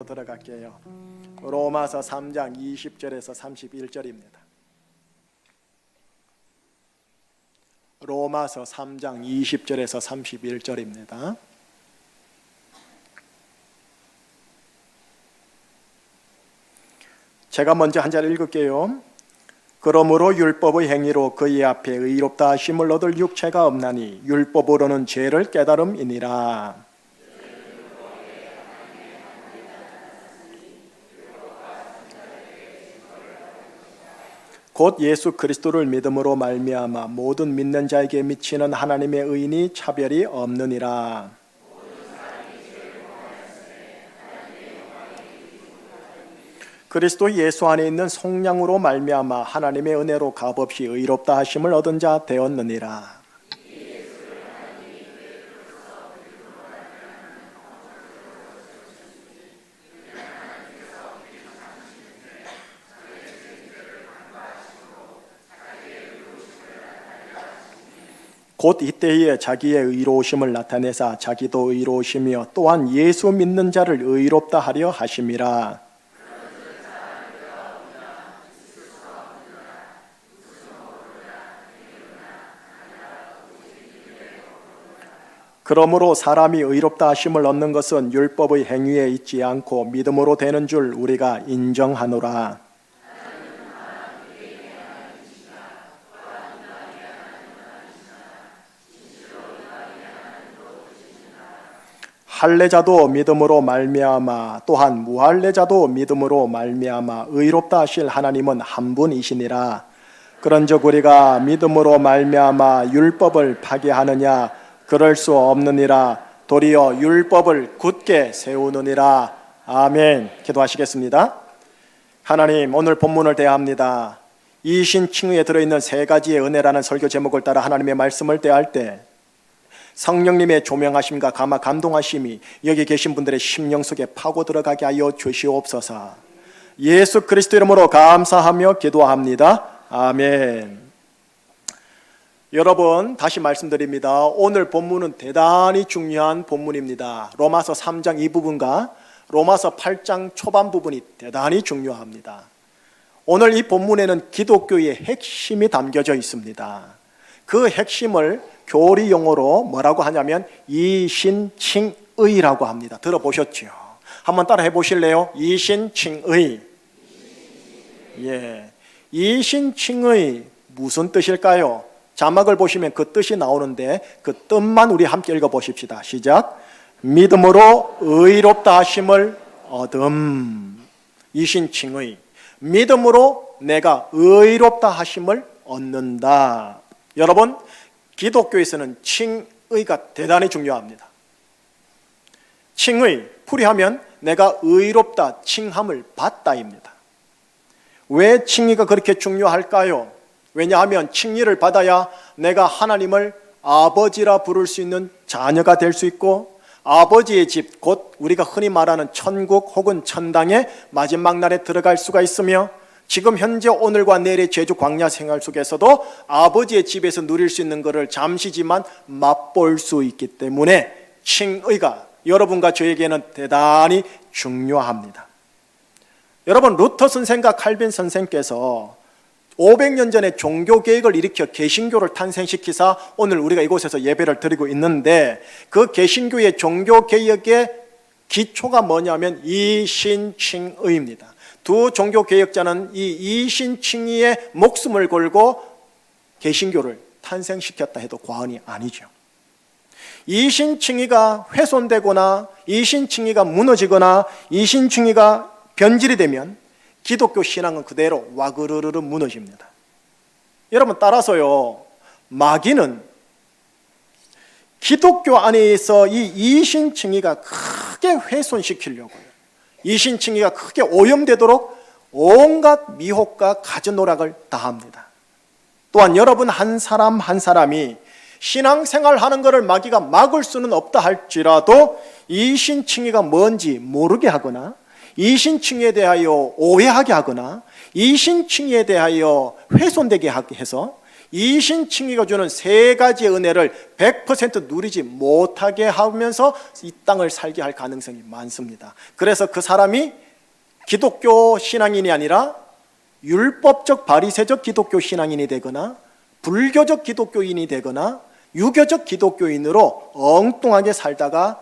들어갈게요. 로마서 3장 20절에서 31절입니다. 로마서 3장 20절에서 31절입니다. 제가 먼저 한 절 읽을게요. 그러므로 율법의 행위로 그의 앞에 의롭다 하심을 얻을 육체가 없나니 율법으로는 죄를 깨달음이니라. 곧 예수 그리스도를 믿음으로 말미암아 모든 믿는 자에게 미치는 하나님의 의인이 차별이 없느니라. 그리스도 예수 안에 있는 속량으로 말미암아 하나님의 은혜로 값없이 의롭다 하심을 얻은 자 되었느니라. 곧 이때에 자기의 의로우심을 나타내사 자기도 의로우시며 또한 예수 믿는 자를 의롭다 하려 하심이라. 그러므로 사람이 의롭다 하심을 얻는 것은 율법의 행위에 있지 않고 믿음으로 되는 줄 우리가 인정하노라. 할례자도 믿음으로 말미암아 또한 무할례자도 믿음으로 말미암아 의롭다 하실 하나님은 한 분이시니라. 그런즉 우리가 믿음으로 말미암아 율법을 파기하느냐? 그럴 수 없느니라. 도리어 율법을 굳게 세우느니라. 아멘. 기도하시겠습니다. 하나님, 오늘 본문을 대합니다. 이신칭의에 들어있는 세 가지의 은혜라는 설교 제목을 따라 하나님의 말씀을 대할 때 성령님의 조명하심과 감동하심이 여기 계신 분들의 심령 속에 파고 들어가게 하여 주시옵소서. 예수 그리스도 이름으로 감사하며 기도합니다. 아멘. 여러분, 다시 말씀드립니다. 오늘 본문은 대단히 중요한 본문입니다. 로마서 3장 이 부분과 로마서 8장 초반 부분이 대단히 중요합니다. 오늘 이 본문에는 기독교의 핵심이 담겨져 있습니다. 그 핵심을 교리 용어로 뭐라고 하냐면 이신칭의라고 합니다. 들어보셨죠? 한번 따라 해보실래요? 이신칭의. 예, 이신칭의 무슨 뜻일까요? 자막을 보시면 그 뜻이 나오는데 그 뜻만 우리 함께 읽어보십시다. 시작. 믿음으로 의롭다 하심을 얻음. 이신칭의. 믿음으로 내가 의롭다 하심을 얻는다. 여러분, 기독교에서는 칭의가 대단히 중요합니다. 칭의, 풀이하면 내가 의롭다 칭함을 받다입니다. 왜 칭의가 그렇게 중요할까요? 왜냐하면 칭의를 받아야 내가 하나님을 아버지라 부를 수 있는 자녀가 될 수 있고 아버지의 집, 곧 우리가 흔히 말하는 천국 혹은 천당의 마지막 날에 들어갈 수가 있으며 지금 현재 오늘과 내일의 제주 광야 생활 속에서도 아버지의 집에서 누릴 수 있는 것을 잠시지만 맛볼 수 있기 때문에 칭의가 여러분과 저에게는 대단히 중요합니다. 여러분, 루터 선생과 칼빈 선생께서 500년 전에 종교개혁을 일으켜 개신교를 탄생시키사 오늘 우리가 이곳에서 예배를 드리고 있는데 그 개신교의 종교개혁의 기초가 뭐냐면 이신칭의입니다. 두 종교개혁자는 이 이신칭의에 목숨을 걸고 개신교를 탄생시켰다 해도 과언이 아니죠. 이신칭의가 훼손되거나 이신칭의가 무너지거나 이신칭의가 변질이 되면 기독교 신앙은 그대로 와그르르 무너집니다. 여러분, 따라서요, 마귀는 기독교 안에서 이 이신칭의가 크게 훼손시키려고요, 이신칭의가 크게 오염되도록 온갖 미혹과 가전노락을 다합니다. 또한 여러분 한 사람 한 사람이 신앙생활하는 것을 마귀가 막을 수는 없다 할지라도 이신칭의가 뭔지 모르게 하거나 이신칭의에 대하여 오해하게 하거나 이신칭의에 대하여 훼손되게 하게 해서 이신칭의가 주는 세 가지의 은혜를 100% 누리지 못하게 하면서 이 땅을 살게 할 가능성이 많습니다. 그래서 그 사람이 기독교 신앙인이 아니라 율법적 바리새적 기독교 신앙인이 되거나 불교적 기독교인이 되거나 유교적 기독교인으로 엉뚱하게 살다가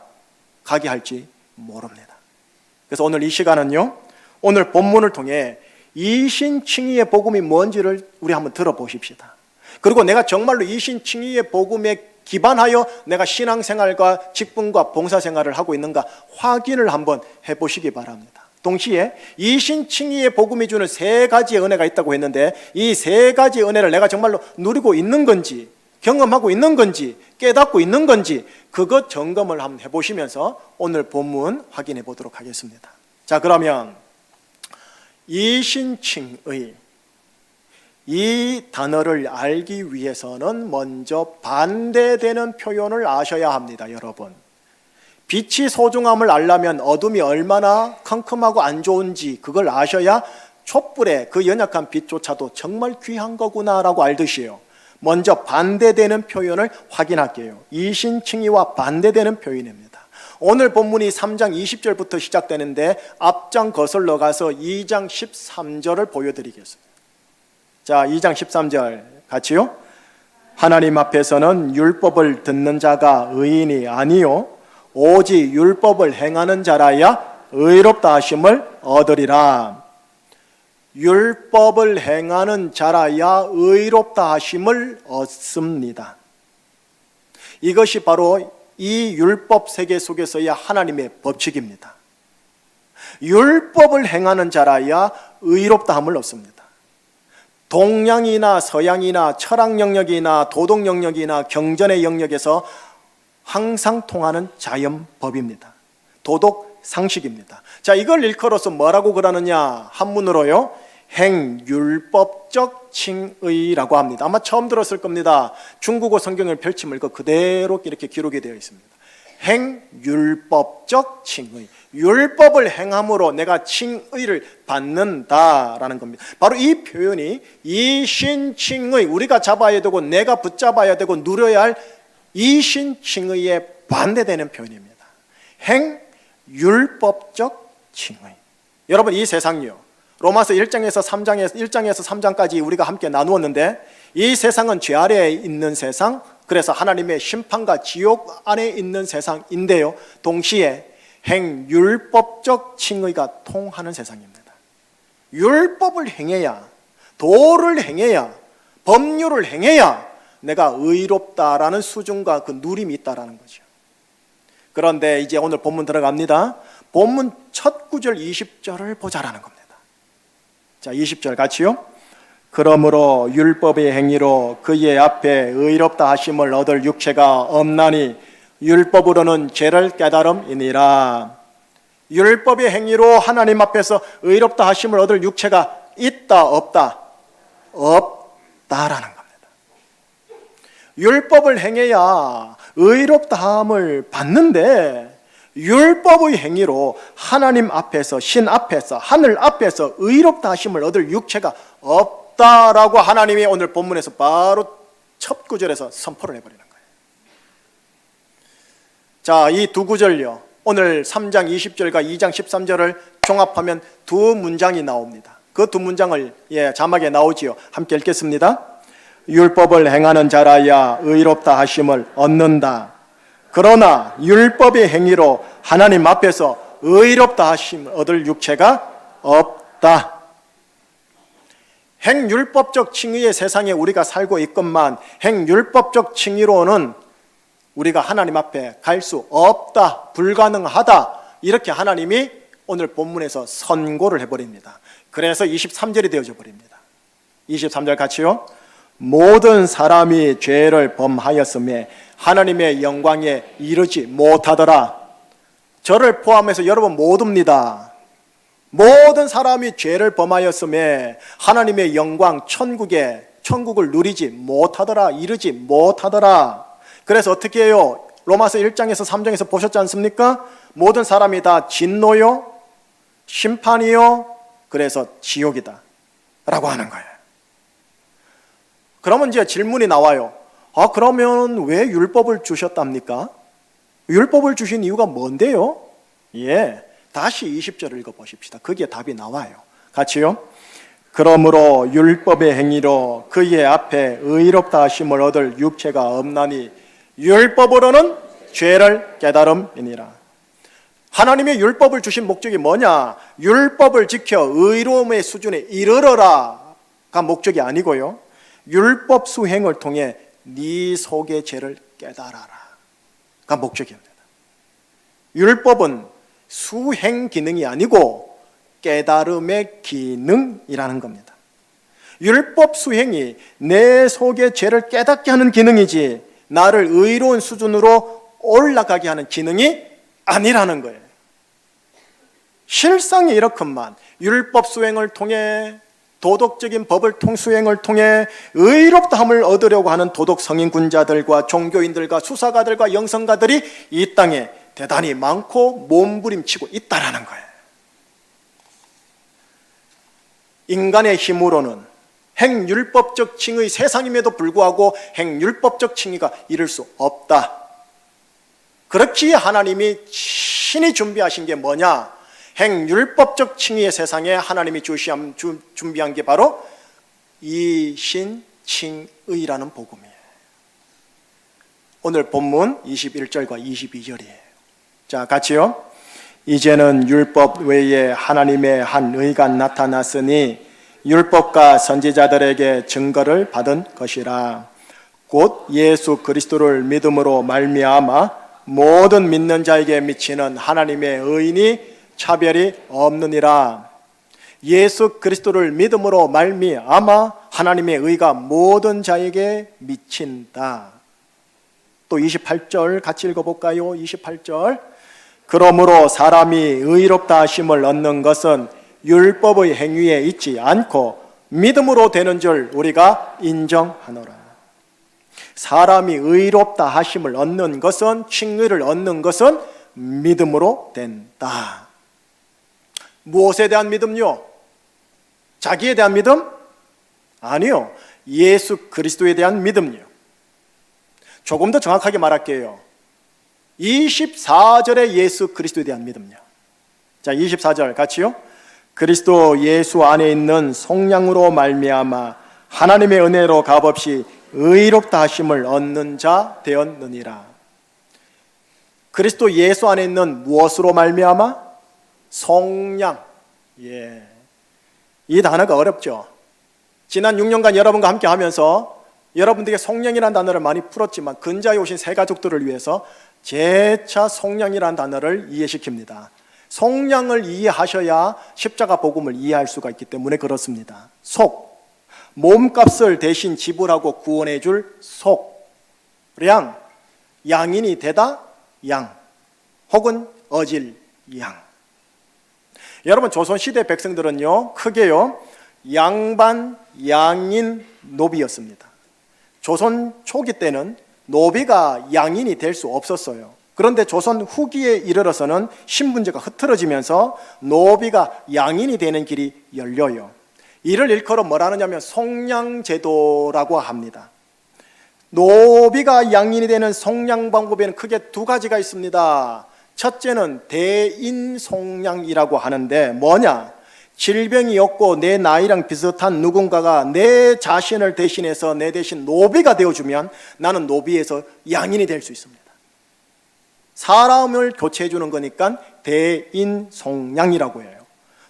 가게 할지 모릅니다. 그래서 오늘 이 시간은요, 오늘 본문을 통해 이신칭의의 복음이 뭔지를 우리 한번 들어보십시다. 그리고 내가 정말로 이신칭의의 복음에 기반하여 내가 신앙생활과 직분과 봉사생활을 하고 있는가 확인을 한번 해보시기 바랍니다. 동시에 이신칭의의 복음이 주는 세 가지의 은혜가 있다고 했는데 이 세 가지의 은혜를 내가 정말로 누리고 있는 건지, 경험하고 있는 건지, 깨닫고 있는 건지 그것 점검을 한번 해보시면서 오늘 본문 확인해 보도록 하겠습니다. 자, 그러면 이신칭의 이 단어를 알기 위해서는 먼저 반대되는 표현을 아셔야 합니다. 여러분, 빛이 소중함을 알려면 어둠이 얼마나 컴컴하고 안 좋은지 그걸 아셔야 촛불의 그 연약한 빛조차도 정말 귀한 거구나라고 알듯이요, 먼저 반대되는 표현을 확인할게요. 이신칭의와 반대되는 표현입니다. 오늘 본문이 3장 20절부터 시작되는데 앞장 거슬러 가서 2장 13절을 보여드리겠습니다. 자, 2장 13절 같이요. 하나님 앞에서는 율법을 듣는 자가 의인이 아니요 오직 율법을 행하는 자라야 의롭다 하심을 얻으리라. 율법을 행하는 자라야 의롭다 하심을 얻습니다. 이것이 바로 이 율법 세계 속에서의 하나님의 법칙입니다. 율법을 행하는 자라야 의롭다 함을 얻습니다. 동양이나 서양이나 철학 영역이나 도덕 영역이나 경전의 영역에서 항상 통하는 자연법입니다. 도덕 상식입니다. 자, 이걸 일컬어서 뭐라고 그러느냐? 한문으로요, 행율법적 칭의라고 합니다. 아마 처음 들었을 겁니다. 중국어 성경을 펼치면 이거 그대로 이렇게 기록이 되어 있습니다. 행율법적 칭의, 율법을 행함으로 내가 칭의를 받는다라는 겁니다. 바로 이 표현이 이신칭의, 우리가 잡아야 되고 내가 붙잡아야 되고 누려야 할 이신칭의에 반대되는 표현입니다. 행율법적 칭의. 여러분, 이 세상이요, 로마서 1장에서 3장까지 우리가 함께 나누었는데 이 세상은 죄 아래에 있는 세상, 그래서 하나님의 심판과 지옥 안에 있는 세상인데요, 동시에 행율법적 칭의가 통하는 세상입니다. 율법을 행해야, 도를 행해야, 법률을 행해야 내가 의롭다라는 수준과 그 누림이 있다라는 거죠. 그런데 이제 오늘 본문 들어갑니다. 본문 첫 구절 20절을 보자라는 겁니다. 자, 20절 같이요. 그러므로 율법의 행위로 그의 앞에 의롭다 하심을 얻을 육체가 없나니 율법으로는 죄를 깨달음이니라. 율법의 행위로 하나님 앞에서 의롭다 하심을 얻을 육체가 있다 없다? 없다라는 겁니다. 율법을 행해야 의롭다함을 받는데 율법의 행위로 하나님 앞에서, 신 앞에서, 하늘 앞에서 의롭다 하심을 얻을 육체가 없다라고 하나님이 오늘 본문에서 바로 첫 구절에서 선포를 해버리는 거예요. 자, 이 두 구절요, 오늘 3장 20절과 2장 13절을 종합하면 두 문장이 나옵니다. 그 두 문장을 자막에 나오지요. 함께 읽겠습니다. 율법을 행하는 자라야 의롭다 하심을 얻는다. 그러나 율법의 행위로 하나님 앞에서 의롭다 하심을 얻을 육체가 없다. 행율법적 칭의의 세상에 우리가 살고 있건만 행율법적 칭의로는 우리가 하나님 앞에 갈 수 없다, 불가능하다, 이렇게 하나님이 오늘 본문에서 선고를 해버립니다. 그래서 23절이 되어져 버립니다. 23절 같이요. 모든 사람이 죄를 범하였음에 하나님의 영광에 이르지 못하더라. 저를 포함해서 여러분 모두입니다. 모든 사람이 죄를 범하였음에 하나님의 영광, 천국을 누리지 못하더라, 이르지 못하더라. 그래서 어떻게 해요? 로마서 1장에서 3장에서 보셨지 않습니까? 모든 사람이 다 진노요, 심판이요, 그래서 지옥이다 라고 하는 거예요. 그러면 이제 질문이 나와요. 그러면 왜 율법을 주셨답니까? 율법을 주신 이유가 뭔데요? 다시 20절을 읽어보십시다. 거기에 답이 나와요. 같이요. 그러므로 율법의 행위로 그의 앞에 의롭다 하심을 얻을 육체가 없나니 율법으로는 죄를 깨달음이니라. 하나님의 율법을 주신 목적이 뭐냐? 율법을 지켜 의로움의 수준에 이르러라가 목적이 아니고요, 율법 수행을 통해 네 속의 죄를 깨달아라가 목적입니다. 율법은 수행 기능이 아니고 깨달음의 기능이라는 겁니다. 율법 수행이 내 속의 죄를 깨닫게 하는 기능이지 나를 의로운 수준으로 올라가게 하는 기능이 아니라는 거예요. 실상이 이렇건만 율법 수행을 통해, 도덕적인 법을 수행을 통해 의롭다함을 얻으려고 하는 도덕 성인군자들과 종교인들과 수사가들과 영성가들이 이 땅에 대단히 많고 몸부림치고 있다라는 거예요. 인간의 힘으로는 행율법적 칭의 세상임에도 불구하고 행율법적 칭의가 이룰 수 없다. 그렇기에 하나님이 친히 준비하신 게 뭐냐? 행율법적 칭의의 세상에 하나님이 준비한 게 바로 이신칭의라는 복음이에요. 오늘 본문 21절과 22절이에요. 자, 같이요. 이제는 율법 외에 하나님의 한 의가 나타났으니 율법과 선지자들에게 증거를 받은 것이라. 곧 예수 그리스도를 믿음으로 말미암아 모든 믿는 자에게 미치는 하나님의 의인이 차별이 없느니라. 예수 그리스도를 믿음으로 말미암아 하나님의 의가 모든 자에게 미친다. 또 28절 같이 읽어볼까요? 28절. 그러므로 사람이 의롭다 하심을 얻는 것은 율법의 행위에 있지 않고 믿음으로 되는 줄 우리가 인정하노라. 사람이 의롭다 하심을 얻는 것은, 칭의를 얻는 것은 믿음으로 된다. 무엇에 대한 믿음요? 자기에 대한 믿음? 아니요. 예수 그리스도에 대한 믿음요. 조금 더 정확하게 말할게요. 24절에 예수 그리스도에 대한 믿음요. 자, 24절 같이요. 그리스도 예수 안에 있는 속량으로 말미암아 하나님의 은혜로 값없이 의롭다 하심을 얻는 자 되었느니라. 그리스도 예수 안에 있는 무엇으로 말미암아? 속량. 이 단어가 어렵죠. 지난 6년간 여러분과 함께 하면서 여러분들에게 속량이라는 단어를 많이 풀었지만 근자에 오신 새 가족들을 위해서 재차 속량이라는 단어를 이해시킵니다. 속량을 이해하셔야 십자가 복음을 이해할 수가 있기 때문에 그렇습니다. 속, 몸값을 대신 지불하고 구원해 줄 속, 량, 양인이 되다 양, 혹은 어질 양. 여러분, 조선시대 백성들은요, 크게요, 양반, 양인, 노비였습니다. 조선 초기 때는 노비가 양인이 될 수 없었어요. 그런데 조선 후기에 이르러서는 신분제가 흐트러지면서 노비가 양인이 되는 길이 열려요. 이를 일컬어 뭐라 하느냐면 속량제도라고 합니다. 노비가 양인이 되는 속량 방법에는 크게 두 가지가 있습니다. 첫째는 대인속량이라고 하는데 뭐냐? 질병이 없고 내 나이랑 비슷한 누군가가 내 자신을 대신해서 내 대신 노비가 되어주면 나는 노비에서 양인이 될 수 있습니다. 사람을 교체해 주는 거니까 대인속량이라고 해요.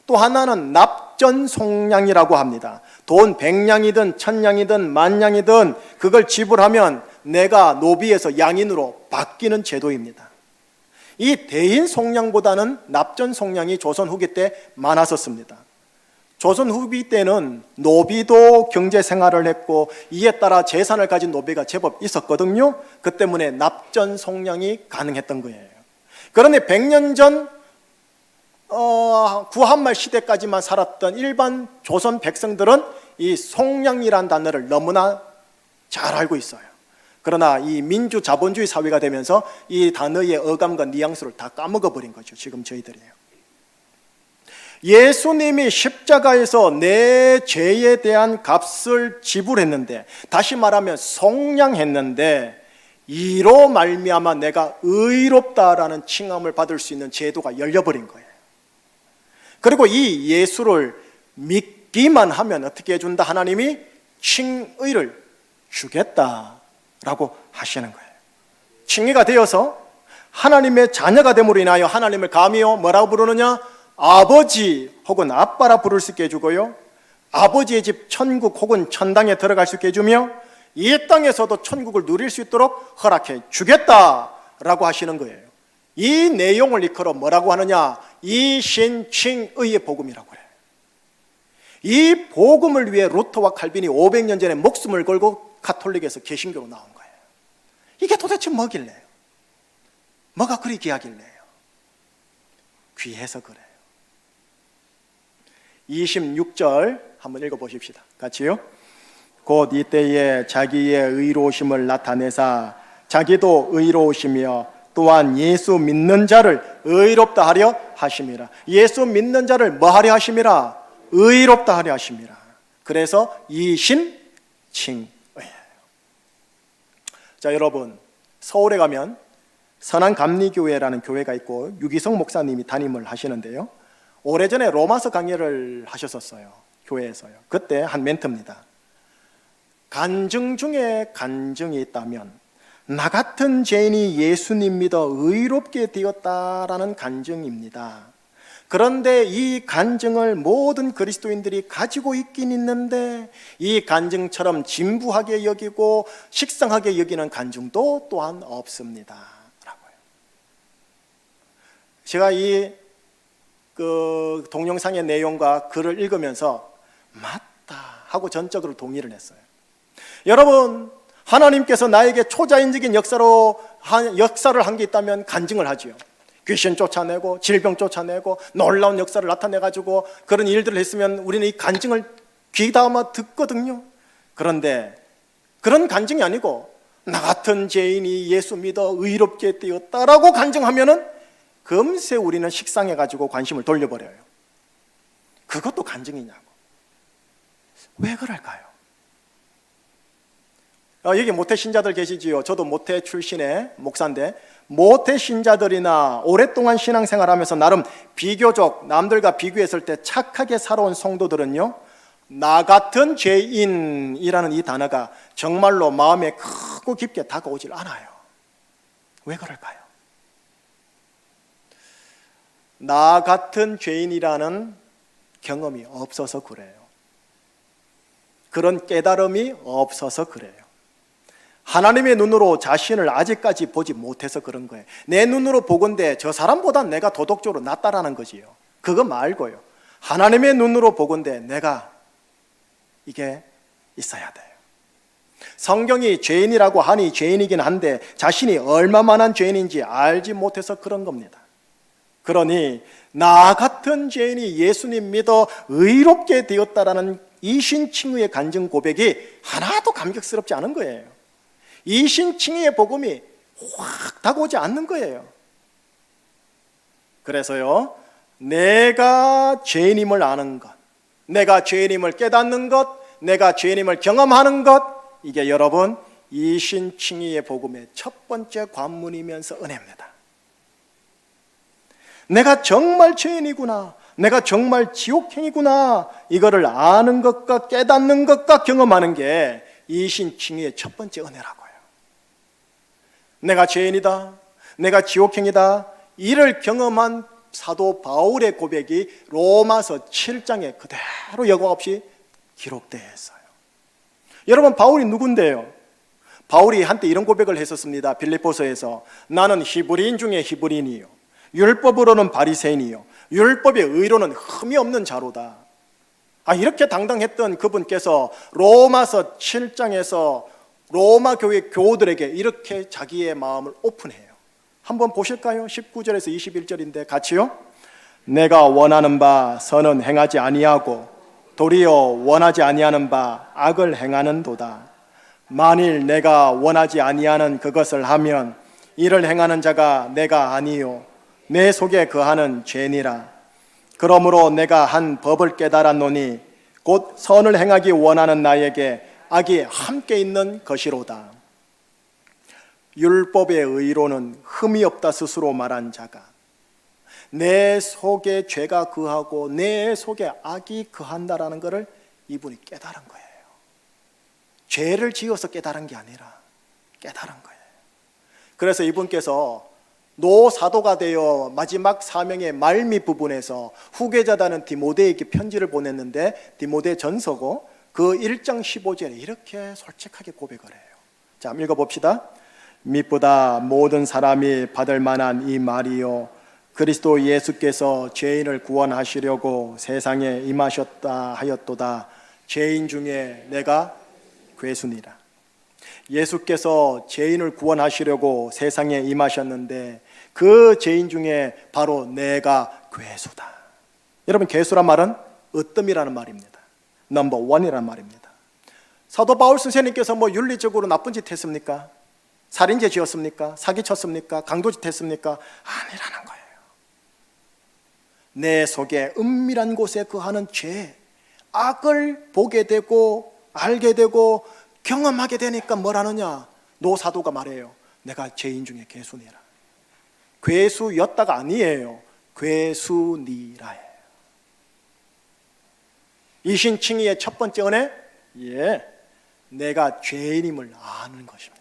또 하나는 납전속량이라고 합니다. 돈 100냥이든 1000냥이든 10,000냥이든 그걸 지불하면 내가 노비에서 양인으로 바뀌는 제도입니다. 이 대인 속량보다는 납전 속량이 조선 후기 때 많았었습니다. 조선 후기 때는 노비도 경제 생활을 했고 이에 따라 재산을 가진 노비가 제법 있었거든요. 그 때문에 납전 속량이 가능했던 거예요. 그런데 100년 전 구한말 시대까지만 살았던 일반 조선 백성들은 이 속량이란 단어를 너무나 잘 알고 있어요. 그러나 이 민주 자본주의 사회가 되면서 이 단어의 어감과 뉘앙스를 다 까먹어 버린 거죠. 지금 저희들이에요. 예수님이 십자가에서 내 죄에 대한 값을 지불했는데, 다시 말하면 속량했는데, 이로 말미암아 내가 의롭다라는 칭함을 받을 수 있는 제도가 열려버린 거예요. 그리고 이 예수를 믿기만 하면 어떻게 해준다? 하나님이 칭의를 주겠다라고 하시는 거예요. 칭의가 되어서 하나님의 자녀가 됨으로 인하여 하나님을 감히요 뭐라고 부르느냐? 아버지 혹은 아빠라 부를 수 있게 해주고요, 아버지의 집 천국 혹은 천당에 들어갈 수 있게 해주며 이 땅에서도 천국을 누릴 수 있도록 허락해 주겠다라고 하시는 거예요. 이 내용을 일컬어 뭐라고 하느냐? 이신칭의의 복음이라고 해요. 이 복음을 위해 루터와 칼빈이 500년 전에 목숨을 걸고 가톨릭에서 개신교로 나온 거예요. 이게 도대체 뭐길래요? 뭐가 그리 귀하길래요? 귀해서 그래요. 26절 한번 읽어보십시다. 같이요. 곧 이때에 자기의 의로우심을 나타내사 자기도 의로우시며 또한 예수 믿는 자를 의롭다 하려 하심이라. 예수 믿는 자를 뭐 하려 하심이라? 의롭다 하려 하심이라. 그래서 이신칭의예요. 자, 여러분, 서울에 가면 선한감리교회라는 교회가 있고 유기성 목사님이 담임을 하시는데요, 오래전에 로마서 강의를 하셨었어요. 교회에서요. 그때 한 멘트입니다. 간증 중에 간증이 있다면 나 같은 죄인이 예수님 믿어 의롭게 되었다라는 간증입니다. 그런데 이 간증을 모든 그리스도인들이 가지고 있긴 있는데 이 간증처럼 진부하게 여기고 식상하게 여기는 간증도 또한 없습니다 라고요. 제가 이 동영상의 내용과 글을 읽으면서 맞다 하고 전적으로 동의를 했어요. 여러분, 하나님께서 나에게 초자연적인 역사를 한 게 있다면 간증을 하지요. 귀신 쫓아내고 질병 쫓아내고 놀라운 역사를 나타내가지고 그런 일들을 했으면 우리는 이 간증을 귀담아 듣거든요. 그런데 그런 간증이 아니고 나 같은 죄인이 예수 믿어 의롭게 되었다라고 간증하면은 금세 우리는 식상해가지고 관심을 돌려버려요. 그것도 간증이냐고. 왜 그럴까요? 여기 모태 신자들 계시지요. 저도 모태 출신의 목사인데 모태 신자들이나 오랫동안 신앙생활하면서 나름 비교적 남들과 비교했을 때 착하게 살아온 성도들은요, 나 같은 죄인이라는 이 단어가 정말로 마음에 크고 깊게 다가오질 않아요. 왜 그럴까요? 나 같은 죄인이라는 경험이 없어서 그래요. 그런 깨달음이 없어서 그래요. 하나님의 눈으로 자신을 아직까지 보지 못해서 그런 거예요. 내 눈으로 보건대 저 사람보다 내가 도덕적으로 낫다라는 거지요. 그거 말고요. 하나님의 눈으로 보건대 내가 이게 있어야 돼요. 성경이 죄인이라고 하니 죄인이긴 한데 자신이 얼마만한 죄인인지 알지 못해서 그런 겁니다. 그러니 나 같은 죄인이 예수님 믿어 의롭게 되었다라는 이신칭의의 간증 고백이 하나도 감격스럽지 않은 거예요. 이신칭의의 복음이 확 다가오지 않는 거예요. 그래서요, 내가 죄인임을 아는 것, 내가 죄인임을 깨닫는 것, 내가 죄인임을 경험하는 것, 이게 여러분 이신칭의의 복음의 첫 번째 관문이면서 은혜입니다. 내가 정말 죄인이구나, 내가 정말 지옥행이구나, 이거를 아는 것과 깨닫는 것과 경험하는 게 이신칭의의 첫 번째 은혜라고요. 내가 죄인이다, 내가 지옥행이다, 이를 경험한 사도 바울의 고백이 로마서 7장에 그대로 여과 없이 기록되어 있어요. 여러분, 바울이 누군데요? 바울이 한때 이런 고백을 했었습니다. 빌립보서에서 나는 히브리인 중에 히브리인이요, 율법으로는 바리새인이요, 율법의 의로는 흠이 없는 자로다. 이렇게 당당했던 그분께서 로마서 7장에서 로마 교회 교우들에게 이렇게 자기의 마음을 오픈해요. 한번 보실까요? 19절에서 21절인데 같이요. 내가 원하는 바 선은 행하지 아니하고 도리어 원하지 아니하는 바 악을 행하는도다. 만일 내가 원하지 아니하는 그것을 하면 이를 행하는 자가 내가 아니요 내 속에 거하는 죄니라. 그러므로 내가 한 법을 깨달았노니 곧 선을 행하기 원하는 나에게 악이 함께 있는 것이로다. 율법의 의로는 흠이 없다 스스로 말한 자가 내 속에 죄가 거하고 내 속에 악이 거한다라는 것을 이분이 깨달은 거예요. 죄를 지어서 깨달은 게 아니라 깨달은 거예요. 그래서 이분께서 노사도가 되어 마지막 사명의 말미 부분에서 후계자다는 디모데에게 편지를 보냈는데 디모데 전서고 그 1장 15절에 이렇게 솔직하게 고백을 해요. 자, 한번 읽어봅시다. 미쁘다 모든 사람이 받을 만한 이 말이요 그리스도 예수께서 죄인을 구원하시려고 세상에 임하셨다 하였도다. 죄인 중에 내가 괴수니라. 예수께서 죄인을 구원하시려고 세상에 임하셨는데 그 죄인 중에 바로 내가 괴수다. 여러분, 괴수란 말은 으뜸이라는 말입니다. 넘버 원이라는 말입니다. 사도 바울 선생님께서 뭐 윤리적으로 나쁜 짓 했습니까? 살인죄 지었습니까? 사기쳤습니까? 강도짓 했습니까? 아니라는 거예요. 내 속에 은밀한 곳에 거하는 죄, 악을 보게 되고 알게 되고 경험하게 되니까 뭐라느냐? 노사도가 말해요. 내가 죄인 중에 괴수니라. 괴수였다가 아니에요. 괴수니라예요. 이신칭의의 첫 번째 은혜, 내가 죄인임을 아는 것입니다.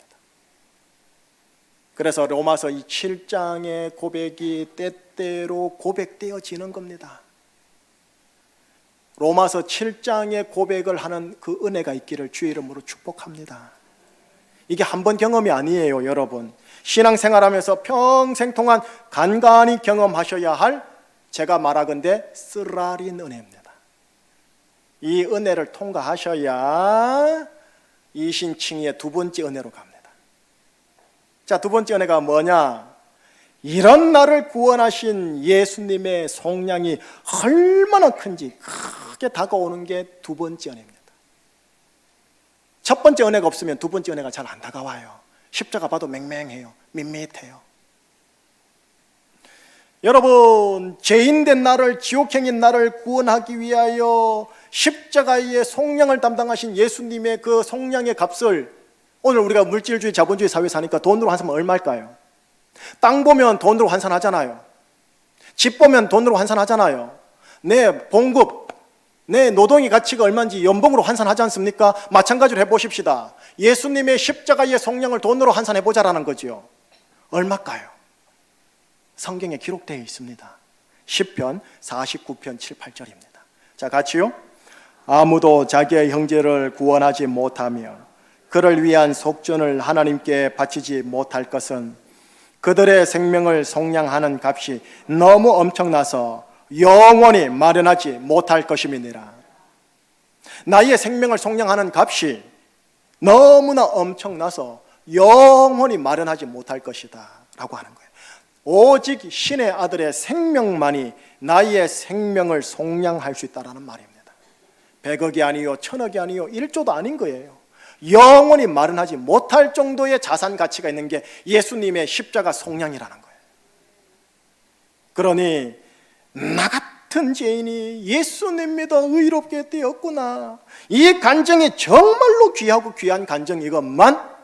그래서 로마서 이 7장의 고백이 때때로 고백되어지는 겁니다. 로마서 7장의 고백을 하는 그 은혜가 있기를 주의 이름으로 축복합니다. 이게 한 번 경험이 아니에요, 여러분. 신앙생활하면서 평생 동안 간간히 경험하셔야 할, 제가 말하건대 쓰라린 은혜입니다. 이 은혜를 통과하셔야 이신칭의의 두 번째 은혜로 갑니다. 자, 두 번째 은혜가 뭐냐? 이런 나를 구원하신 예수님의 속량이 얼마나 큰지 크게 다가오는 게 두 번째 은혜입니다. 첫 번째 은혜가 없으면 두 번째 은혜가 잘 안 다가와요. 십자가 봐도 맹맹해요. 밋밋해요. 여러분, 죄인된 나를, 지옥행인 나를 구원하기 위하여 십자가의 속량을 담당하신 예수님의 그 속량의 값을, 오늘 우리가 물질주의 자본주의 사회 사니까 돈으로 환산하면 얼마일까요? 땅 보면 돈으로 환산하잖아요. 집 보면 돈으로 환산하잖아요. 내 봉급, 내 노동의 가치가 얼마인지 연봉으로 환산하지 않습니까? 마찬가지로 해보십시다. 예수님의 십자가의 속량을 돈으로 환산해보자라는 거지요. 얼마일까요? 성경에 기록되어 있습니다. 시편 49편 7, 8절입니다. 자, 같이요. 아무도 자기의 형제를 구원하지 못하며 그를 위한 속전을 하나님께 바치지 못할 것은 그들의 생명을 속량하는 값이 너무 엄청나서 영원히 마련하지 못할 것임이니라. 나의 생명을 속량하는 값이 너무나 엄청나서 영원히 마련하지 못할 것이다 라고 하는 거예요. 오직 신의 아들의 생명만이 나의 생명을 속량할 수 있다는 말입니다. 100억이 아니요 1000억이 아니요 1조도 아닌 거예요. 영원히 마련하지 못할 정도의 자산 가치가 있는 게 예수님의 십자가 속량이라는 거예요. 그러니 나 같은 죄인이 예수님 믿어 의롭게 되었구나, 이 간증이 정말로 귀하고 귀한 간증, 이것만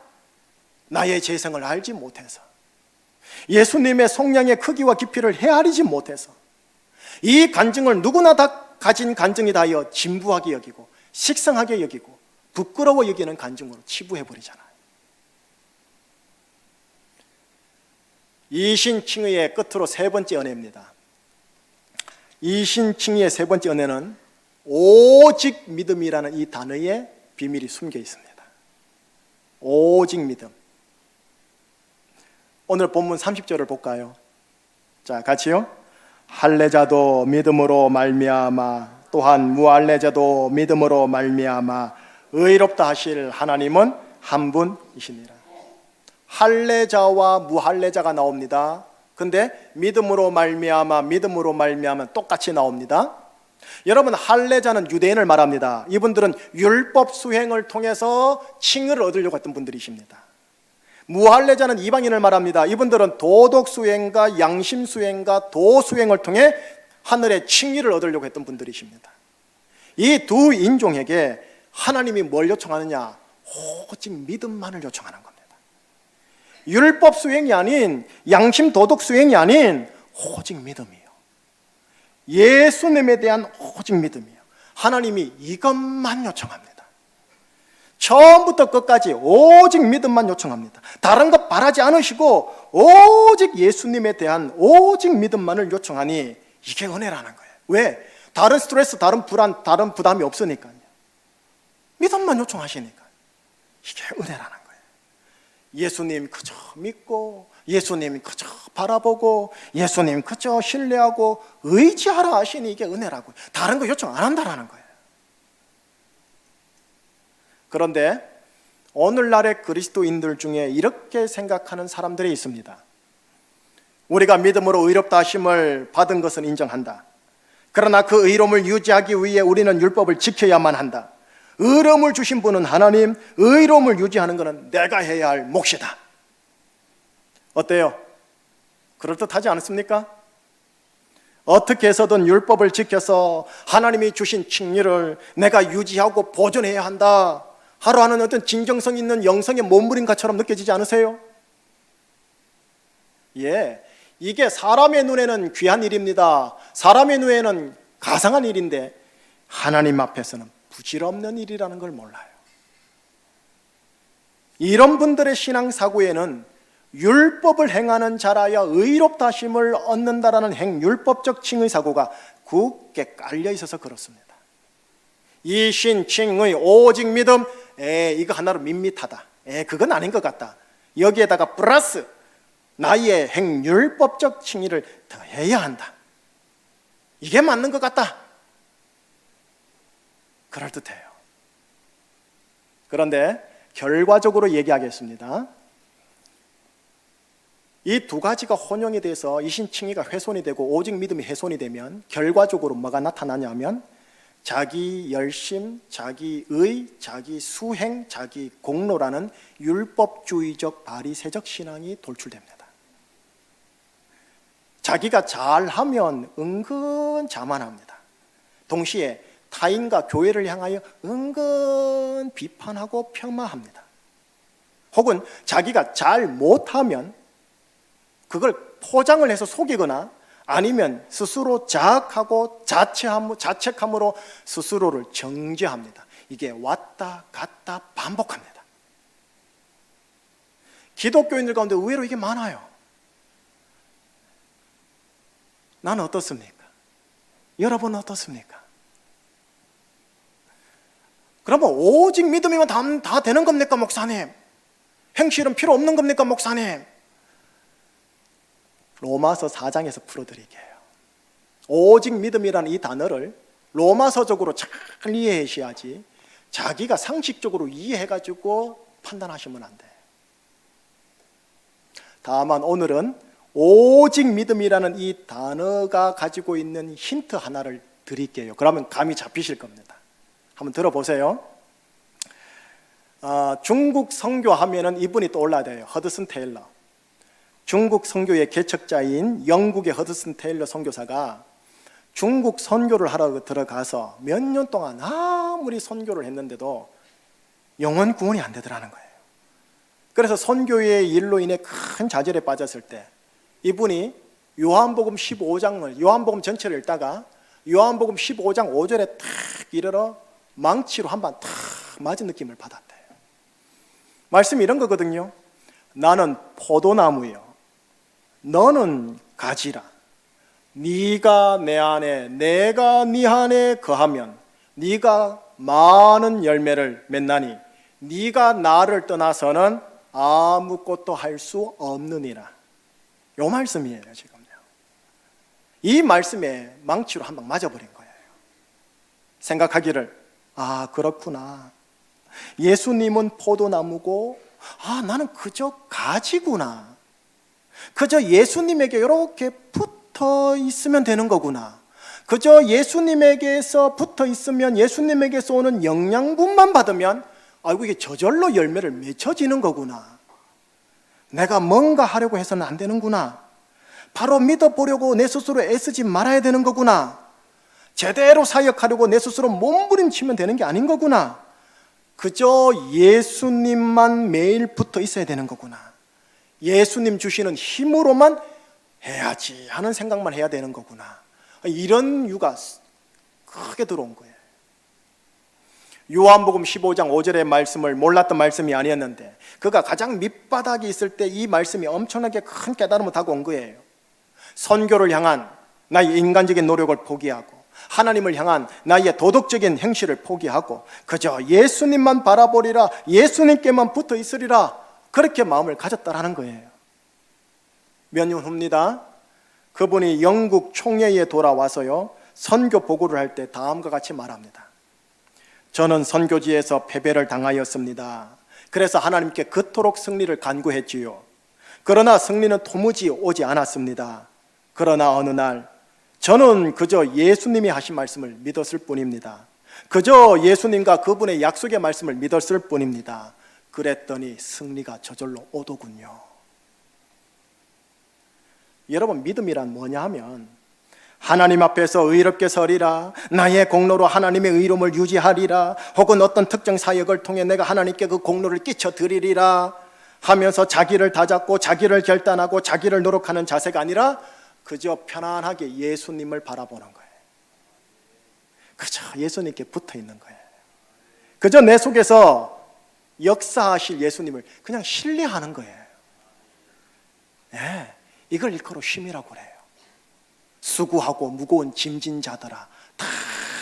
나의 재성을 알지 못해서, 예수님의 속량의 크기와 깊이를 헤아리지 못해서 이 간증을 누구나 다 가진 간증이다 하여 진부하게 여기고 식상하게 여기고 부끄러워 여기는 간증으로 치부해버리잖아요. 이신칭의의 끝으로 세 번째 은혜입니다. 이신칭의의 세 번째 은혜는 오직 믿음이라는 이 단어에 비밀이 숨겨 있습니다. 오직 믿음. 오늘 본문 30절을 볼까요? 자, 같이요. 할례자도 믿음으로 말미암아 또한 무할례자도 믿음으로 말미암아 의롭다 하실 하나님은 한 분이시니라. 할례자와 무할례자가 나옵니다. 근데 믿음으로 말미암아, 믿음으로 말미암아 똑같이 나옵니다. 여러분, 할례자는 유대인을 말합니다. 이분들은 율법 수행을 통해서 칭의를 얻으려고 했던 분들이십니다. 무할례자는 이방인을 말합니다. 이분들은 도덕 수행과 양심 수행과 도 수행을 통해 하늘의 칭의를 얻으려고 했던 분들이십니다. 이 두 인종에게 하나님이 뭘 요청하느냐? 오직 믿음만을 요청하는 겁니다. 율법 수행이 아닌, 양심 도덕 수행이 아닌 오직 믿음이에요. 예수님에 대한 오직 믿음이에요. 하나님이 이것만 요청합니다. 처음부터 끝까지 오직 믿음만 요청합니다. 다른 것 바라지 않으시고 오직 예수님에 대한 오직 믿음만을 요청하니 이게 은혜라는 거예요. 왜? 다른 스트레스, 다른 불안, 다른 부담이 없으니까요. 믿음만 요청하시니까 이게 은혜라는 거예요. 예수님 그저 믿고, 예수님 그저 바라보고, 예수님 그저 신뢰하고 의지하라 하시니 이게 은혜라고요. 다른 거 요청 안 한다라는 거예요. 그런데 오늘날의 그리스도인들 중에 이렇게 생각하는 사람들이 있습니다. 우리가 믿음으로 의롭다 하심을 받은 것은 인정한다. 그러나 그 의로움을 유지하기 위해 우리는 율법을 지켜야만 한다. 의로움을 주신 분은 하나님, 의로움을 유지하는 것은 내가 해야 할 몫이다. 어때요? 그럴듯하지 않습니까? 어떻게 해서든 율법을 지켜서 하나님이 주신 칭의를 내가 유지하고 보존해야 한다. 하루하는 어떤 진정성 있는 영성의 몸부림 것처럼 느껴지지 않으세요? 예, 이게 사람의 눈에는 귀한 일입니다. 사람의 눈에는 가상한 일인데 하나님 앞에서는 부질없는 일이라는 걸 몰라요. 이런 분들의 신앙사고에는 율법을 행하는 자라야 의롭다 하심을 얻는다라는 율법적 칭의사고가 굳게 깔려 있어서 그렇습니다. 이신, 칭의, 오직 믿음, 이거 하나로 밋밋하다. 그건 아닌 것 같다. 여기에다가 플러스 나의 행율법적 칭의를 더해야 한다. 이게 맞는 것 같다. 그럴듯해요. 그런데 결과적으로 얘기하겠습니다. 이 두 가지가 혼용이 돼서 이신칭의가 훼손이 되고 오직 믿음이 훼손이 되면 결과적으로 뭐가 나타나냐면 자기 열심, 자기 의, 자기 수행, 자기 공로라는 율법주의적 바리새적 신앙이 돌출됩니다. 자기가 잘하면 은근 자만합니다. 동시에 타인과 교회를 향하여 은근 비판하고 폄하합니다. 혹은 자기가 잘 못하면 그걸 포장을 해서 속이거나 아니면 스스로 자학하고 자책함으로 스스로를 정죄합니다. 이게 왔다 갔다 반복합니다. 기독교인들 가운데 의외로 이게 많아요. 나는 어떻습니까? 여러분은 어떻습니까? 그러면 오직 믿음이면 다 되는 겁니까, 목사님? 행실은 필요 없는 겁니까, 목사님? 로마서 4장에서 풀어드릴게요. 오직 믿음이라는 이 단어를 로마서적으로 잘 이해하셔야지 자기가 상식적으로 이해해가지고 판단하시면 안 돼요. 다만 오늘은 오직 믿음이라는 이 단어가 가지고 있는 힌트 하나를 드릴게요. 그러면 감이 잡히실 겁니다. 한번 들어보세요. 중국 선교하면은 이분이 떠올라야 돼요. 허드슨 테일러. 중국 선교의 개척자인 영국의 허드슨 테일러 선교사가 중국 선교를 하러 들어가서 몇 년 동안 아무리 선교를 했는데도 영혼 구원이 안 되더라는 거예요. 그래서 선교의 일로 인해 큰 좌절에 빠졌을 때 이분이 요한복음 15장을 요한복음 전체를 읽다가 요한복음 15장 5절에 탁 이르러 망치로 한 방 탁 맞은 느낌을 받았대요. 말씀이 이런 거거든요. 나는 포도나무요, 너는 가지라. 네가 내 안에 내가 네 안에 거하면 네가 많은 열매를 맺나니 네가 나를 떠나서는 아무것도 할 수 없느니라. 요 말씀이에요. 지금요. 이 말씀에 망치로 한 방 맞아버린 거예요. 생각하기를 그렇구나. 예수님은 포도나무고 나는 그저 가지구나. 그저 예수님에게 이렇게 붙어 있으면 되는 거구나. 그저 예수님에게서 붙어 있으면 예수님에게서 오는 영양분만 받으면 이게 저절로 열매를 맺혀지는 거구나. 내가 뭔가 하려고 해서는 안 되는구나. 바로 믿어보려고 내 스스로 애쓰지 말아야 되는 거구나. 제대로 사역하려고 내 스스로 몸부림치면 되는 게 아닌 거구나. 그저 예수님만 매일 붙어 있어야 되는 거구나. 예수님 주시는 힘으로만 해야지 하는 생각만 해야 되는 거구나. 이런 유가 크게 들어온 거예요. 요한복음 15장 5절의 말씀을 몰랐던 말씀이 아니었는데 그가 가장 밑바닥에 있을 때 이 말씀이 엄청나게 큰 깨달음을 다가온 거예요. 선교를 향한 나의 인간적인 노력을 포기하고 하나님을 향한 나의 도덕적인 행실을 포기하고 그저 예수님만 바라보리라, 예수님께만 붙어 있으리라, 그렇게 마음을 가졌다라는 거예요. 몇 년 후입니다. 그분이 영국 총회에 돌아와서요 선교 보고를 할 때 다음과 같이 말합니다. 저는 선교지에서 패배를 당하였습니다. 그래서 하나님께 그토록 승리를 간구했지요. 그러나 승리는 도무지 오지 않았습니다. 그러나 어느 날 저는 그저 예수님이 하신 말씀을 믿었을 뿐입니다. 그저 예수님과 그분의 약속의 말씀을 믿었을 뿐입니다. 그랬더니 승리가 저절로 오더군요. 여러분, 믿음이란 뭐냐 하면 하나님 앞에서 의롭게 서리라, 나의 공로로 하나님의 의로움을 유지하리라, 혹은 어떤 특정 사역을 통해 내가 하나님께 그 공로를 끼쳐드리리라 하면서 자기를 다잡고 자기를 결단하고 자기를 노력하는 자세가 아니라 그저 편안하게 예수님을 바라보는 거예요. 그저 예수님께 붙어 있는 거예요. 그저 내 속에서 역사하실 예수님을 그냥 신뢰하는 거예요. 네, 이걸 일컬어 쉼이라고 그래요. 수고하고 무거운 짐진 자들아 다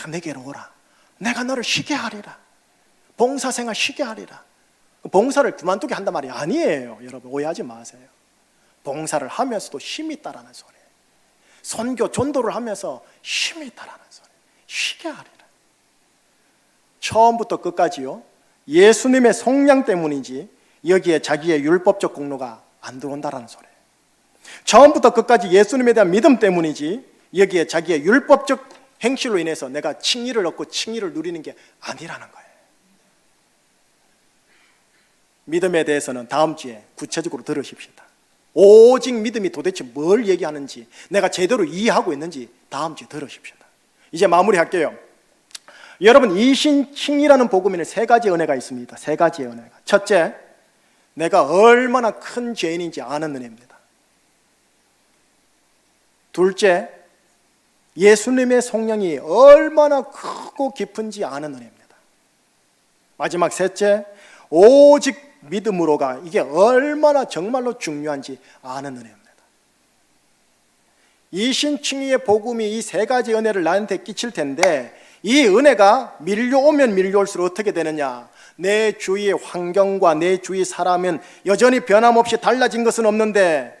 내게로 오라. 내가 너를 쉬게 하리라. 봉사생활 쉬게 하리라. 봉사를 그만두게 한단 말이 아니에요. 여러분 오해하지 마세요. 봉사를 하면서도 쉼이 있다라는 소리예요. 선교 전도를 하면서 쉼이 있다라는 소리예요. 쉬게 하리라. 처음부터 끝까지요 예수님의 속량 때문인지 여기에 자기의 율법적 공로가 안 들어온다라는 소리예요. 처음부터 끝까지 예수님에 대한 믿음 때문이지 여기에 자기의 율법적 행실로 인해서 내가 칭의를 얻고 칭의를 누리는 게 아니라는 거예요. 믿음에 대해서는 다음 주에 구체적으로 들으십시다. 오직 믿음이 도대체 뭘 얘기하는지 내가 제대로 이해하고 있는지 다음 주에 들으십시다. 이제 마무리할게요. 여러분, 이신칭의라는 복음에는 세 가지 은혜가 있습니다. 세 가지의 은혜가. 첫째, 내가 얼마나 큰 죄인인지 아는 은혜입니다. 둘째, 예수님의 속량이 얼마나 크고 깊은지 아는 은혜입니다. 마지막 셋째, 오직 믿음으로가 이게 얼마나 정말로 중요한지 아는 은혜입니다. 이신칭의의 복음이 이 세 가지 은혜를 나한테 끼칠 텐데 이 은혜가 밀려오면 밀려올수록 어떻게 되느냐? 내 주위의 환경과 내 주위 사람은 여전히 변함없이 달라진 것은 없는데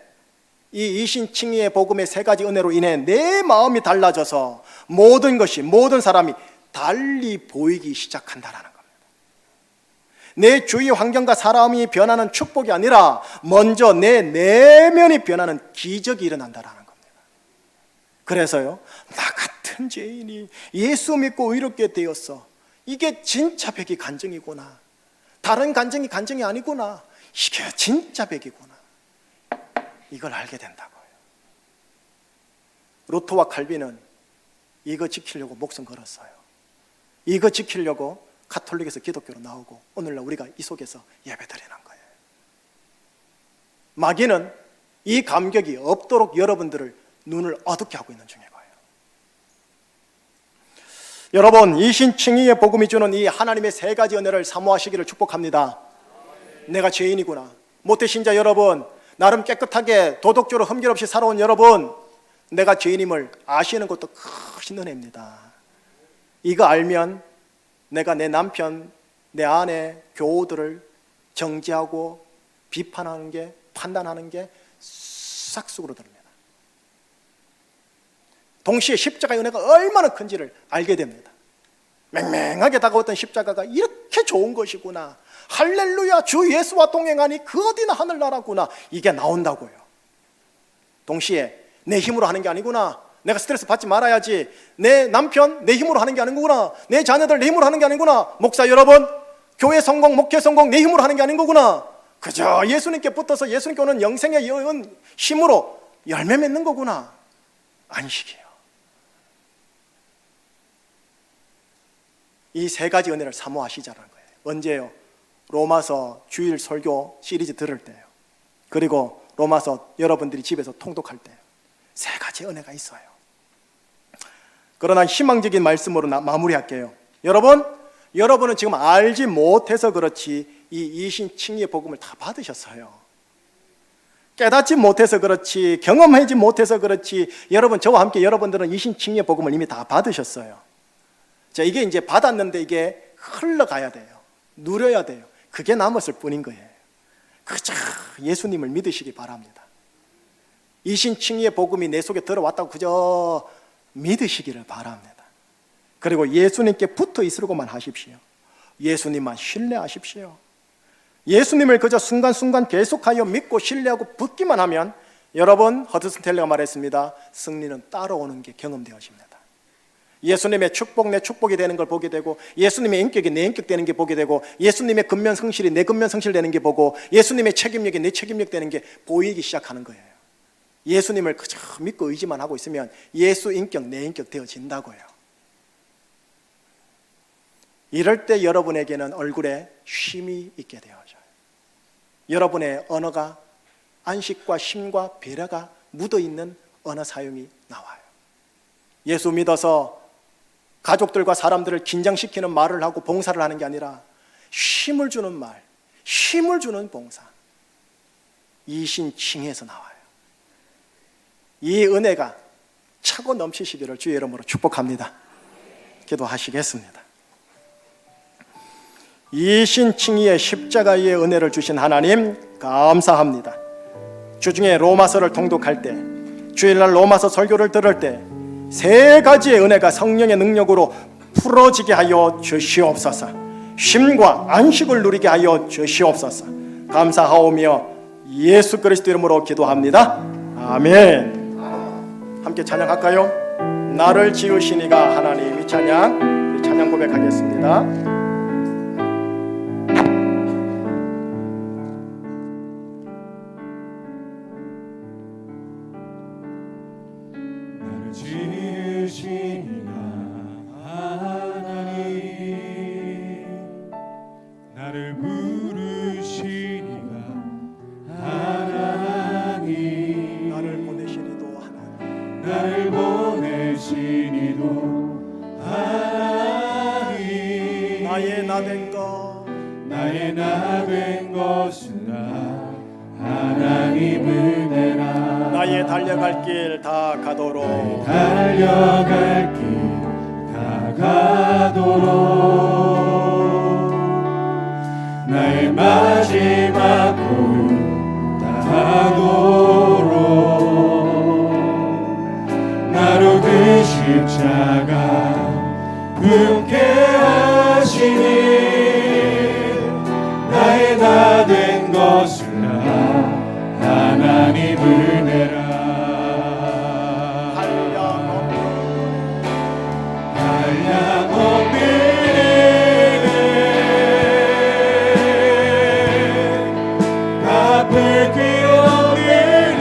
이 이신칭의의 복음의 세 가지 은혜로 인해 내 마음이 달라져서 모든 것이, 모든 사람이 달리 보이기 시작한다라는 겁니다. 내 주위 환경과 사람이 변하는 축복이 아니라 먼저 내 내면이 변하는 기적이 일어난다라는 겁니다. 그래서요, 나 같은 죄인이 예수 믿고 의롭게 되었어. 이게 진짜 백이 간증이구나. 다른 간증이 간증이 아니구나. 이게 진짜 백이구나. 이걸 알게 된다고요. 루터와 칼빈은 이거 지키려고 목숨 걸었어요. 이거 지키려고 가톨릭에서 기독교로 나오고 오늘날 우리가 이 속에서 예배드리는 거예요. 마귀는 이 감격이 없도록 여러분들을 눈을 어둡게 하고 있는 중인 거예요. 여러분, 이신칭의의 복음이 주는 이 하나님의 세 가지 은혜를 사모하시기를 축복합니다. 내가 죄인이구나. 모태신자 여러분, 나름 깨끗하게 도덕적으로 흠결 없이 살아온 여러분, 내가 죄인임을 아시는 것도 큰 은혜입니다. 이거 알면 내가 내 남편, 내 아내, 교우들을 정죄하고 비판하는 게, 판단하는 게 싹 수그러듭니다. 동시에 십자가의 은혜가 얼마나 큰지를 알게 됩니다. 맹맹하게 다가왔던 십자가가 이렇게 좋은 것이구나. 할렐루야, 주 예수와 동행하니 그 어디나 하늘나라구나. 이게 나온다고요. 동시에 내 힘으로 하는 게 아니구나. 내가 스트레스 받지 말아야지. 내 남편 내 힘으로 하는 게 아니구나. 내 자녀들 내 힘으로 하는 게 아니구나. 목사 여러분, 교회 성공, 목회 성공 내 힘으로 하는 게 아닌 거구나. 그저 예수님께 붙어서 예수님께 오는 영생의 힘으로 열매 맺는 거구나. 안식이에요. 이 세 가지 은혜를 사모하시자는 거예요. 언제요? 로마서 주일 설교 시리즈 들을 때요. 그리고 로마서 여러분들이 집에서 통독할 때요. 세 가지 은혜가 있어요. 그러나 희망적인 말씀으로 마무리할게요. 여러분은 지금 알지 못해서 그렇지 이 이신칭의의 복음을 다 받으셨어요. 깨닫지 못해서 그렇지, 경험하지 못해서 그렇지, 저와 함께 여러분들은 이신칭의의 복음을 이미 다 받으셨어요. 자, 이게 이제 받았는데 이게 흘러가야 돼요. 누려야 돼요. 그게 남았을 뿐인 거예요. 그저 예수님을 믿으시기 바랍니다. 이신칭의의 복음이 내 속에 들어왔다고 그저 믿으시기를 바랍니다. 그리고 예수님께 붙어 있으려고만 하십시오. 예수님만 신뢰하십시오. 예수님을 그저 순간순간 계속하여 믿고 신뢰하고 붙기만 하면 여러분, 허드슨 텔러가 말했습니다. 승리는 따라오는 게 경험되어집니다. 예수님의 축복 내 축복이 되는 걸 보게 되고, 예수님의 인격이 내 인격 되는 게 보게 되고, 예수님의 근면 성실이 내 근면 성실 되는 게 보고, 예수님의 책임력이 내 책임력 되는 게 보이기 시작하는 거예요. 예수님을 그저 믿고 의지만 하고 있으면 예수 인격 내 인격 되어진다고요. 이럴 때 여러분에게는 얼굴에 쉼이 있게 되어져요. 여러분의 언어가 안식과 쉼과 배려가 묻어있는 언어 사용이 나와요. 예수 믿어서 가족들과 사람들을 긴장시키는 말을 하고 봉사를 하는 게 아니라 쉼을 주는 말, 쉼을 주는 봉사, 이신칭의에서 나와요. 이 은혜가 차고 넘치시기를 주의 이름으로 축복합니다. 기도하시겠습니다. 이신칭의의 십자가의 은혜를 주신 하나님 감사합니다. 주중에 로마서를 통독할 때, 주일날 로마서 설교를 들을 때 세 가지의 은혜가 성령의 능력으로 풀어지게 하여 주시옵소서. 쉼과 안식을 누리게 하여 주시옵소서. 감사하오며 예수 그리스도 이름으로 기도합니다. 아멘. 함께 찬양할까요? 나를 지으신 이가 하나님. 이 찬양, 우리 찬양 고백하겠습니다. 나를 부르시니가 하나님, 나를 보내시니도 하나님, 나를 보내시니도 하나님, 나의 나된 것, 나의 나된 것이라 하나님 은혜라. 나의 달려갈 길 다 가도록, 달려갈 길 다 가도록, 나의 마지막 골 다하도록, 나로 그 십자가 품게 하시니 나의 다 된 것이라 하나님 은혜라. 한량없는 갚을 길 없는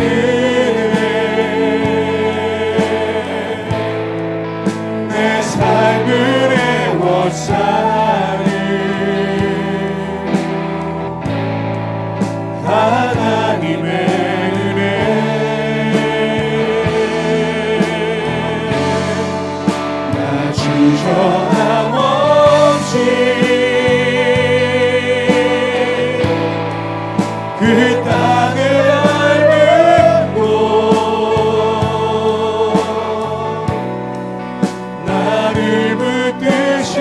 은혜, 내 삶을 애워싸는 하나님의 은혜. 나 주저함 없이 그 땅을 밟고 나를 붙드신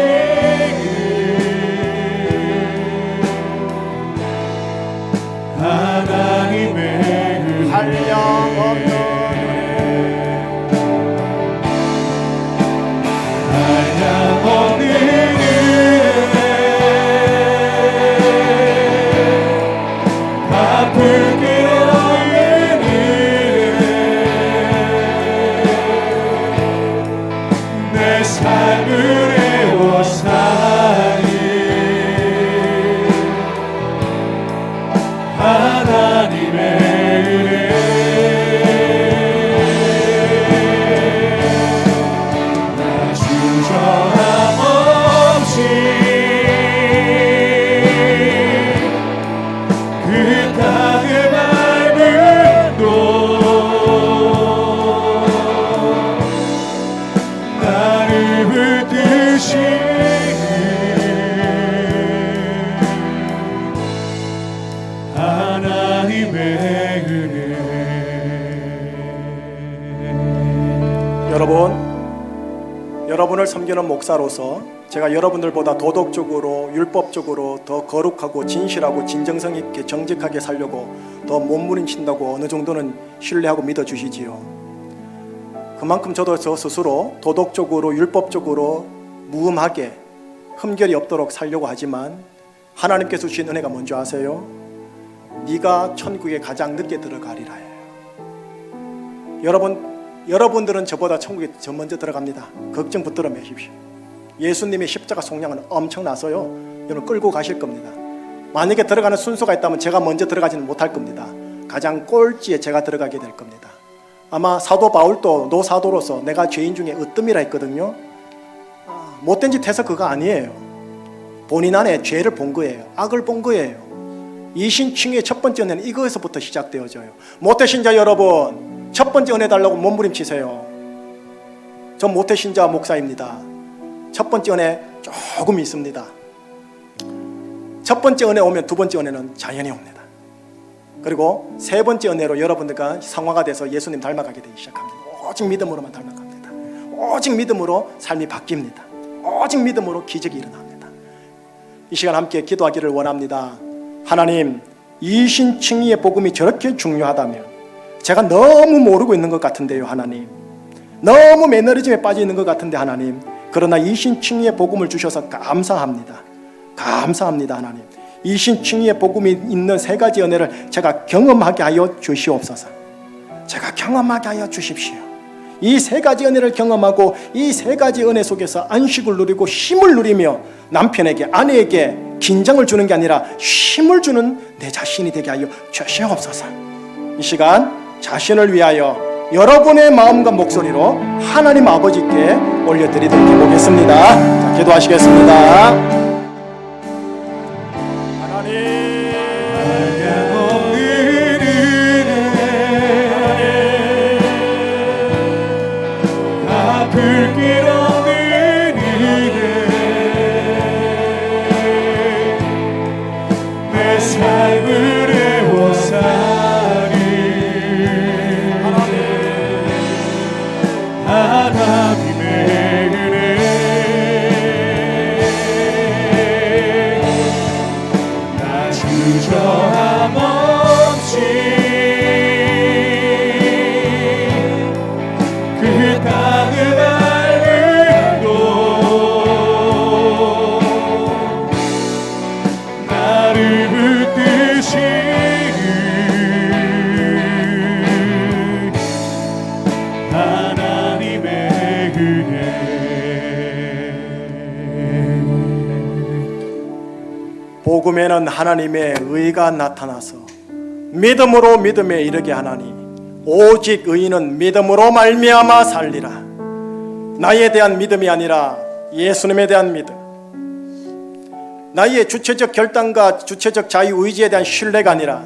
섬기는 목사로서 제가 여러분들보다 도덕적으로 율법적으로 더 거룩하고 진실하고 진정성 있게 정직하게 살려고 더 몸부림친다고 어느 정도는 신뢰하고 믿어주시지요. 그만큼 저도 저 스스로 도덕적으로 율법적으로 무음하게 흠결이 없도록 살려고 하지만 하나님께서 주신 은혜가 뭔지 아세요? 네가 천국에 가장 늦게 들어가리라 해요. 여러분들은 저보다 천국에 저 먼저 들어갑니다. 걱정 붙들어 매십시오. 예수님의 십자가 속량은 엄청나서요, 여러분 끌고 가실 겁니다. 만약에 들어가는 순서가 있다면 제가 먼저 들어가지는 못할 겁니다. 가장 꼴찌에 제가 들어가게 될 겁니다. 아마 사도 바울도 노사도로서 내가 죄인 중에 으뜸이라 했거든요. 못된 짓 해서 그거 아니에요. 본인 안에 죄를 본 거예요. 악을 본 거예요. 이신칭의 첫 번째 은혜는 이거에서부터 시작되어져요. 모태신자 여러분, 첫 번째 은혜 달라고 몸부림치세요. 전 모태신자 목사입니다. 첫 번째 은혜 조금 있습니다. 첫 번째 은혜 오면 두 번째 은혜는 자연히 옵니다. 그리고 세 번째 은혜로 여러분들과 성화가 돼서 예수님 닮아가게 되기 시작합니다. 오직 믿음으로만 닮아갑니다. 오직 믿음으로 삶이 바뀝니다. 오직 믿음으로 기적이 일어납니다. 이 시간 함께 기도하기를 원합니다. 하나님, 이신칭의의 복음이 저렇게 중요하다면 제가 너무 모르고 있는 것 같은데요. 하나님, 너무 매너리즘에 빠져 있는 것 같은데 하나님, 그러나 이신칭의의 복음을 주셔서 감사합니다. 감사합니다. 하나님, 이신칭의의 복음이 있는 세 가지 은혜를 제가 경험하게 하여 주시옵소서. 제가 경험하게 하여 주십시오. 이 세 가지 은혜를 경험하고 이 세 가지 은혜 속에서 안식을 누리고 쉼을 누리며 남편에게, 아내에게 긴장을 주는 게 아니라 쉼을 주는 내 자신이 되게 하여 주시옵소서. 이 시간 자신을 위하여 여러분의 마음과 목소리로 하나님 아버지께 올려드리도록 해보겠습니다. 자, 기도하시겠습니다. 하나님, 한량없는 은혜, 갚을 길 없는 은혜, 내 삶을 애워싸니 하나님의 은혜, 나 주저함 없이 그 땅을 밟음도 나를 붙드신 하나님의 은혜. 복음에는 하나님의 의가 나타나서 믿음으로 믿음에 이르게 하나니 오직 의인은 믿음으로 말미암아 살리라. 나에 대한 믿음이 아니라 예수님에 대한 믿음, 나의 주체적 결단과 주체적 자유의지에 대한 신뢰가 아니라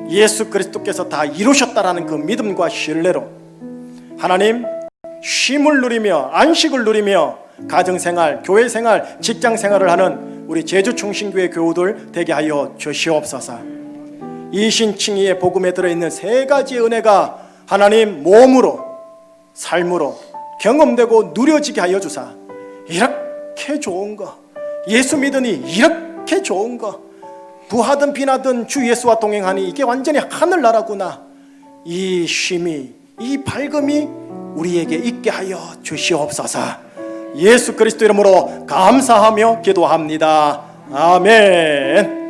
예수 그리스도께서 다 이루셨다라는 그 믿음과 신뢰로 하나님, 쉼을 누리며 안식을 누리며 가정생활, 교회생활, 직장생활을 하는 우리 제주충신교회 교우들 되게 하여 주시옵소서. 이신칭의의 복음에 들어있는 세 가지 은혜가 하나님 몸으로, 삶으로 경험되고 누려지게 하여 주사, 이렇게 좋은 거, 예수 믿으니 이렇게 좋은 거, 부하든 비나든 주 예수와 동행하니 이게 완전히 하늘나라구나, 이 쉼이, 이 밝음이 우리에게 있게 하여 주시옵소서. 예수 그리스도 이름으로 감사하며 기도합니다. 아멘.